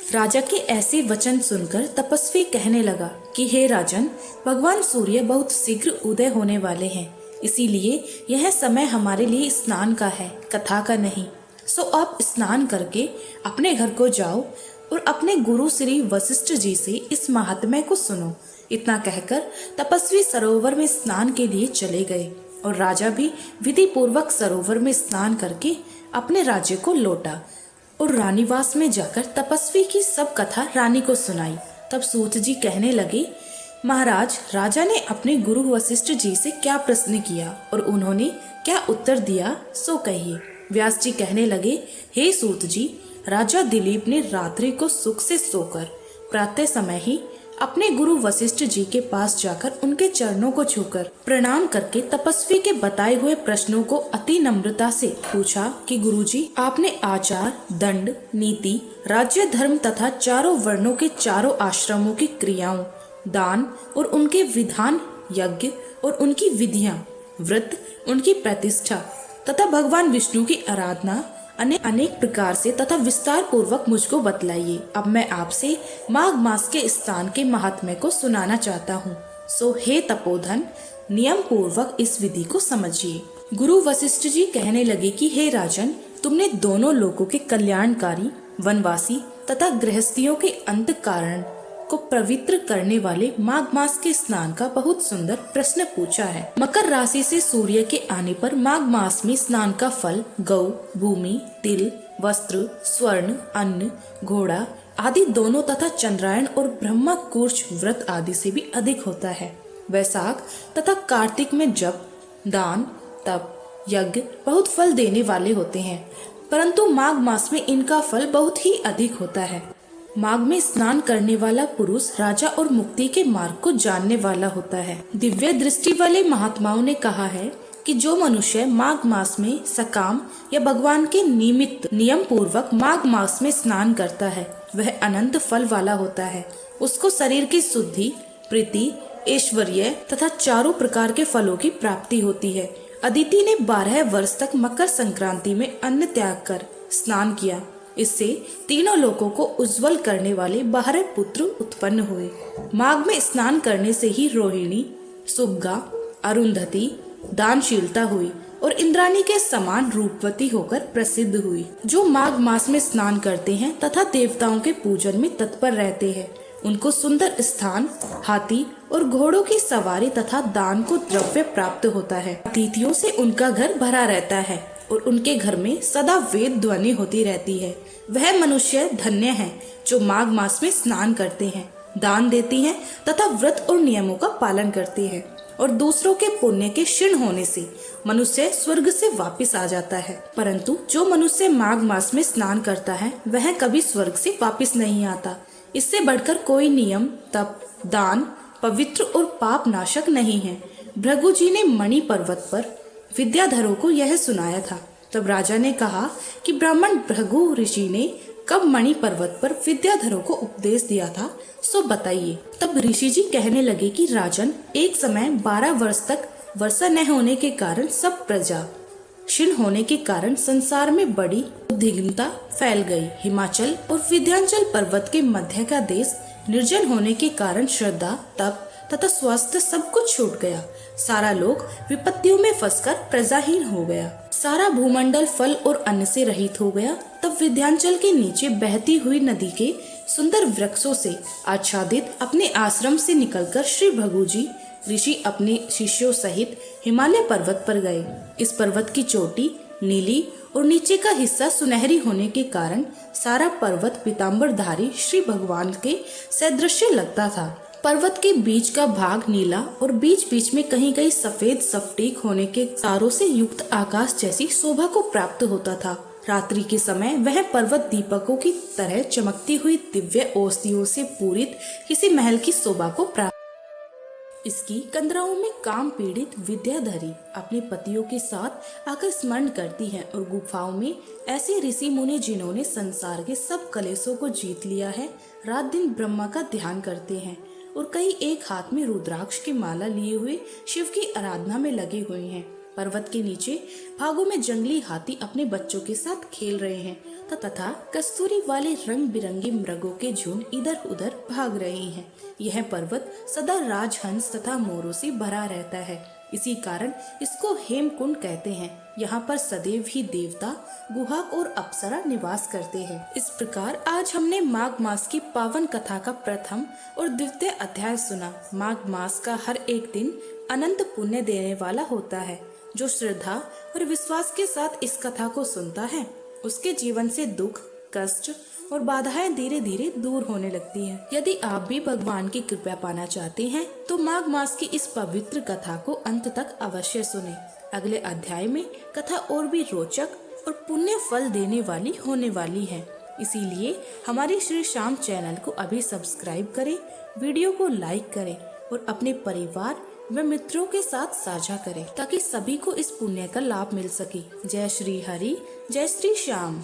राजा के ऐसे वचन सुनकर तपस्वी कहने लगा कि हे राजन, भगवान सूर्य बहुत शीघ्र उदय होने वाले हैं, इसीलिए यह समय हमारे लिए स्नान का है, कथा का नहीं। सो आप स्नान करके अपने घर को जाओ और अपने गुरु श्री वशिष्ठ जी से इस महात्म्य को सुनो। इतना कहकर तपस्वी सरोवर में स्नान के लिए चले गए और राजा भी विधि पूर्वक सरोवर में स्नान करके अपने राज्य को लौटा और रानीवास में जाकर तपस्वी की सब कथा रानी को सुनाई। तब सूत जी कहने लगे, महाराज, राजा ने अपने गुरु वशिष्ठ जी से क्या प्रश्न किया और उन्होंने क्या उत्तर दिया, सो कहिए। व्यास जी कहने लगे, हे सूत जी, राजा दिलीप ने रात्रि को सुख से सोकर प्रातः समय ही अपने गुरु वशिष्ठ जी के पास जाकर उनके चरणों को छूकर प्रणाम करके तपस्वी के बताए हुए प्रश्नों को अति नम्रता से पूछा कि गुरुजी, आपने आचार, दंड, नीति, राज्य, धर्म तथा चारों वर्णों के चारों आश्रमों की क्रियाओं, दान और उनके विधान, यज्ञ और उनकी विधियां, व्रत, उनकी प्रतिष्ठा तथा भगवान विष्णु की आराधना अनेक प्रकार से तथा विस्तार पूर्वक मुझको बतलाइए। अब मैं आपसे माघ मास के स्नान के महात्म्य को सुनाना चाहता हूँ। सो हे तपोधन, नियम पूर्वक इस विधि को समझिए। गुरु वशिष्ठ जी कहने लगे कि हे राजन, तुमने दोनों लोगों के कल्याणकारी, वनवासी तथा गृहस्थियों के अंत कारण को पवित्र करने वाले माघ मास के स्नान का बहुत सुंदर प्रश्न पूछा है। मकर राशि से सूर्य के आने पर माघ मास में स्नान का फल गौ, भूमि, तिल, वस्त्र, स्वर्ण, अन्न, घोड़ा आदि दोनों तथा चंद्रायण और ब्रह्मा कूर्च व्रत आदि से भी अधिक होता है। वैशाख तथा कार्तिक में जप, दान, तप, यज्ञ बहुत फल देने वाले होते हैं, परंतु माघ मास में इनका फल बहुत ही अधिक होता है। माघ में स्नान करने वाला पुरुष राजा और मुक्ति के मार्ग को जानने वाला होता है। दिव्य दृष्टि वाले महात्माओं ने कहा है कि जो मनुष्य माघ मास में सकाम या भगवान के निमित्त नियम पूर्वक माघ मास में स्नान करता है, वह अनंत फल वाला होता है। उसको शरीर की शुद्धि, प्रीति, ऐश्वर्य तथा चारों प्रकार के फलों की प्राप्ति होती है। अदिति ने 12 वर्ष तक मकर संक्रांति में अन्न त्याग कर स्नान किया। इससे तीनों लोगों को उज्जवल करने वाले 12 पुत्र उत्पन्न हुए। माघ में स्नान करने से ही रोहिणी, सुभगा, अरुंधति दानशीलता हुई और इंद्राणी के समान रूपवती होकर प्रसिद्ध हुई। जो माघ मास में स्नान करते हैं तथा देवताओं के पूजन में तत्पर रहते हैं, उनको सुंदर स्थान, हाथी और घोड़ों की सवारी तथा दान को द्रव्य प्राप्त होता है। अतिथियों से उनका घर भरा रहता है और उनके घर में सदा वेद ध्वनि होती रहती है। वह मनुष्य धन्य है जो माघ मास में स्नान करते हैं, दान देते हैं तथा व्रत और नियमों का पालन करते हैं। और दूसरों के पुण्य के क्षीण होने से मनुष्य स्वर्ग से वापस आ जाता है, परंतु जो मनुष्य माघ मास में स्नान करता है वह कभी स्वर्ग से वापस नहीं आता। इससे बढ़कर कोई नियम, तप, दान पवित्र और पाप नाशक नहीं है। भृगु जी ने मणि पर्वत पर विद्याधरों को यह सुनाया था। तब राजा ने कहा कि ब्राह्मण भृगु ऋषि ने कब मणि पर्वत पर विद्याधरों को उपदेश दिया था, सो बताइए। तब ऋषि जी कहने लगे कि राजन, एक समय 12 वर्ष तक वर्षा न होने के कारण सब प्रजा क्षीण होने के कारण संसार में बड़ी उद्विग्नता फैल गई। हिमाचल और विंध्याचल पर्वत के मध्य का देश निर्जन होने के कारण श्रद्धा, तप तथा स्वास्थ्य सब कुछ छूट गया। सारा लोग विपत्तियों में फंसकर प्रजाहीन हो गया। सारा भूमंडल फल और अन्न से रहित हो गया। तब विंध्याचल के नीचे बहती हुई नदी के सुंदर वृक्षों से आच्छादित अपने आश्रम से निकलकर श्री भृगु जी ऋषि अपने शिष्यों सहित हिमालय पर्वत पर गए। इस पर्वत की चोटी नीली और नीचे का हिस्सा सुनहरी होने के कारण सारा पर्वत पीताम्बरधारी श्री भगवान के सदृश लगता था। पर्वत के बीच का भाग नीला और बीच बीच में कहीं कहीं सफेद स्फटिक होने के तारों से युक्त आकाश जैसी शोभा को प्राप्त होता था। रात्रि के समय वह पर्वत दीपकों की तरह चमकती हुई दिव्य औषधियों से पूरित किसी महल की शोभा को प्राप्त। इसकी कंदराओं में काम पीड़ित विद्याधरी अपने पतियों के साथ आकर स्मरण करती हैं और गुफाओं में ऐसे ऋषि मुनि जिन्होंने संसार के सब कलेशों को जीत लिया है, रात दिन ब्रह्मा का ध्यान करते हैं और कई एक हाथ में रुद्राक्ष की माला लिए हुए शिव की आराधना में लगे हुए हैं। पर्वत के नीचे भागों में जंगली हाथी अपने बच्चों के साथ खेल रहे हैं तथा कस्तूरी वाले रंग बिरंगे मृगों के झुंड इधर उधर भाग रहे हैं। यह पर्वत सदा राजहंस तथा मोरों से भरा रहता है। इसी कारण इसको हेमकुंड कहते हैं। यहाँ पर सदैव ही देवता, गुहाक और अप्सरा निवास करते हैं। इस प्रकार आज हमने माघ मास की पावन कथा का प्रथम और द्वितीय अध्याय सुना। माघ मास का हर एक दिन अनंत पुण्य देने वाला होता है। जो श्रद्धा और विश्वास के साथ इस कथा को सुनता है, उसके जीवन से दुख, कष्ट और बाधाएं धीरे धीरे दूर होने लगती हैं। यदि आप भी भगवान की कृपा पाना चाहते हैं तो माघ मास की इस पवित्र कथा को अंत तक अवश्य सुनें। अगले अध्याय में कथा और भी रोचक और पुण्य फल देने वाली होने वाली है। इसीलिए हमारे श्री श्याम चैनल को अभी सब्सक्राइब करें, वीडियो को लाइक करें और अपने परिवार व मित्रों के साथ साझा करें ताकि सभी को इस पुण्य का लाभ मिल सके। जय श्री हरि, जय श्री श्याम।